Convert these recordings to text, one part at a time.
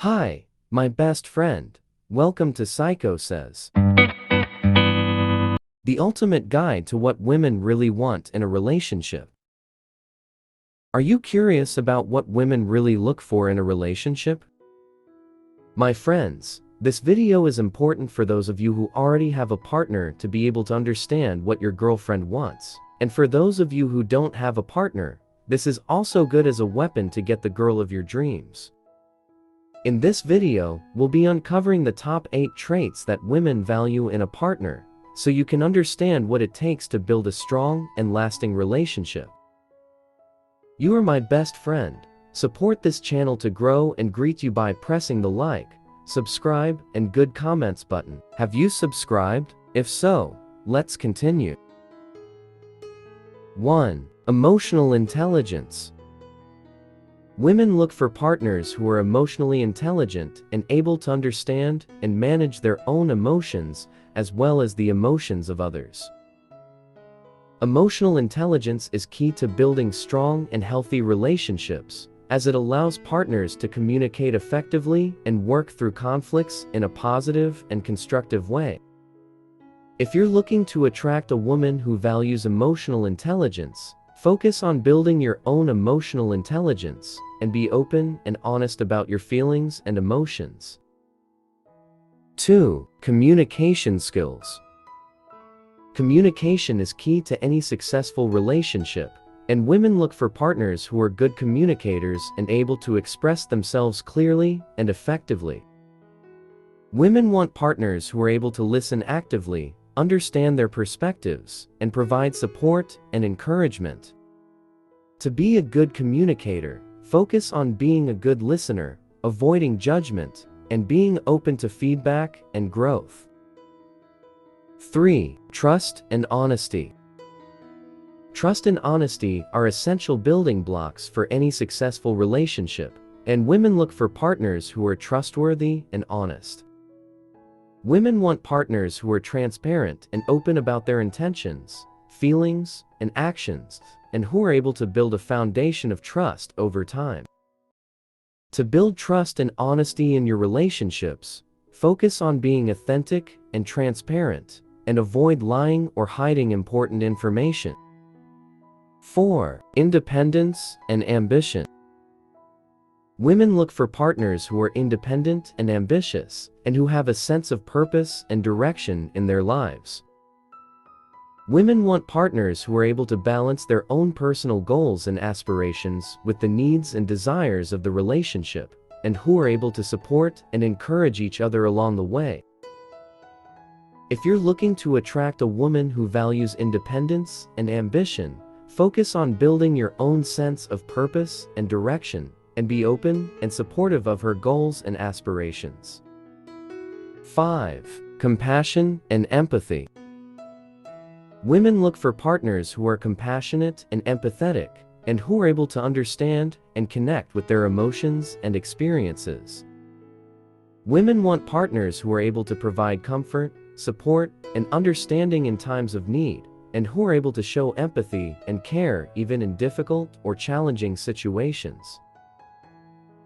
Hi, my best friend. Welcome to Psycho Says, the ultimate guide to what women really want in a relationship. Are you curious about what women really look for in a relationship? My friends, this video is important for those of you who already have a partner to be able to understand what your girlfriend wants. And for those of you who don't have a partner, this is also good as a weapon to get the girl of your dreams. In this video, we'll be uncovering the top 8 traits that women value in a partner, so you can understand what it takes to build a strong and lasting relationship. You are my best friend. Support this channel to grow and greet you by pressing the like, subscribe, and good comments button. Have you subscribed? If so, let's continue. 1. Emotional intelligence. Women look for partners who are emotionally intelligent and able to understand and manage their own emotions as well as the emotions of others. Emotional intelligence is key to building strong and healthy relationships, as it allows partners to communicate effectively and work through conflicts in a positive and constructive way. If you're looking to attract a woman who values emotional intelligence, focus on building your own emotional intelligence and be open and honest about your feelings and emotions. 2. Communication skills. Communication is key to any successful relationship, and women look for partners who are good communicators and able to express themselves clearly and effectively. Women want partners who are able to listen actively, understand their perspectives, and provide support and encouragement. To be a good communicator, focus on being a good listener, avoiding judgment, and being open to feedback and growth. 3. Trust and honesty. Trust and honesty are essential building blocks for any successful relationship, and women look for partners who are trustworthy and honest. Women want partners who are transparent and open about their intentions, feelings, and actions, and who are able to build a foundation of trust over time. To build trust and honesty in your relationships, focus on being authentic and transparent, and avoid lying or hiding important information. 4. Independence and ambition. Women look for partners who are independent and ambitious, and who have a sense of purpose and direction in their lives. Women want partners who are able to balance their own personal goals and aspirations with the needs and desires of the relationship, and who are able to support and encourage each other along the way. If you're looking to attract a woman who values independence and ambition, focus on building your own sense of purpose and direction, and be open and supportive of her goals and aspirations. 5. Compassion and empathy. Women look for partners who are compassionate and empathetic, and who are able to understand and connect with their emotions and experiences. Women want partners who are able to provide comfort, support, and understanding in times of need, and who are able to show empathy and care even in difficult or challenging situations.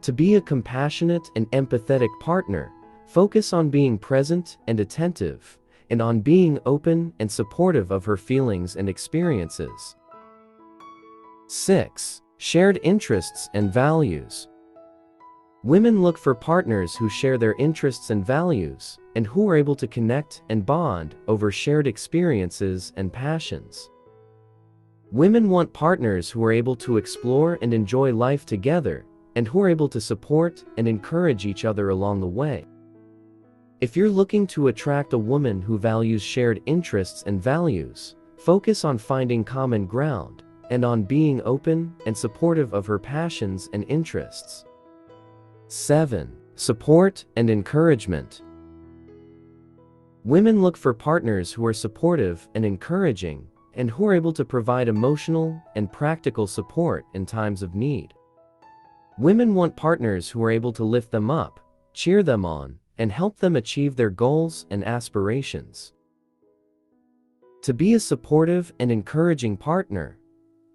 To be a compassionate and empathetic partner, focus on being present and attentive, and on being open and supportive of her feelings and experiences. 6. Shared interests and values. Women look for partners who share their interests and values, and who are able to connect and bond over shared experiences and passions. Women want partners who are able to explore and enjoy life together, and who are able to support and encourage each other along the way. If you're looking to attract a woman who values shared interests and values, focus on finding common ground, and on being open and supportive of her passions and interests. 7. Support and encouragement. Women look for partners who are supportive and encouraging, and who are able to provide emotional and practical support in times of need. Women want partners who are able to lift them up, cheer them on, and help them achieve their goals and aspirations. To be a supportive and encouraging partner,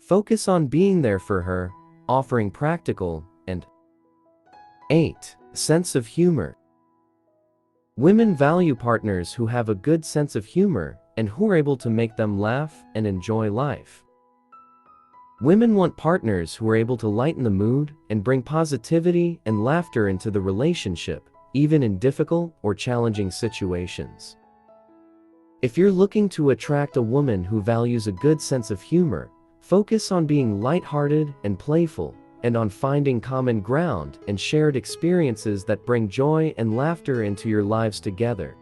focus on being there for her, offering practical and 8. Sense of humor. Women value partners who have a good sense of humor and who are able to make them laugh and enjoy life. Women want partners who are able to lighten the mood and bring positivity and laughter into the relationship, even in difficult or challenging situations. If you're looking to attract a woman who values a good sense of humor, focus on being lighthearted and playful, and on finding common ground and shared experiences that bring joy and laughter into your lives together.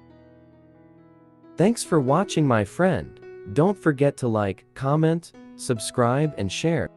Thanks for watching, my friend. Don't forget to like, comment, subscribe, and share.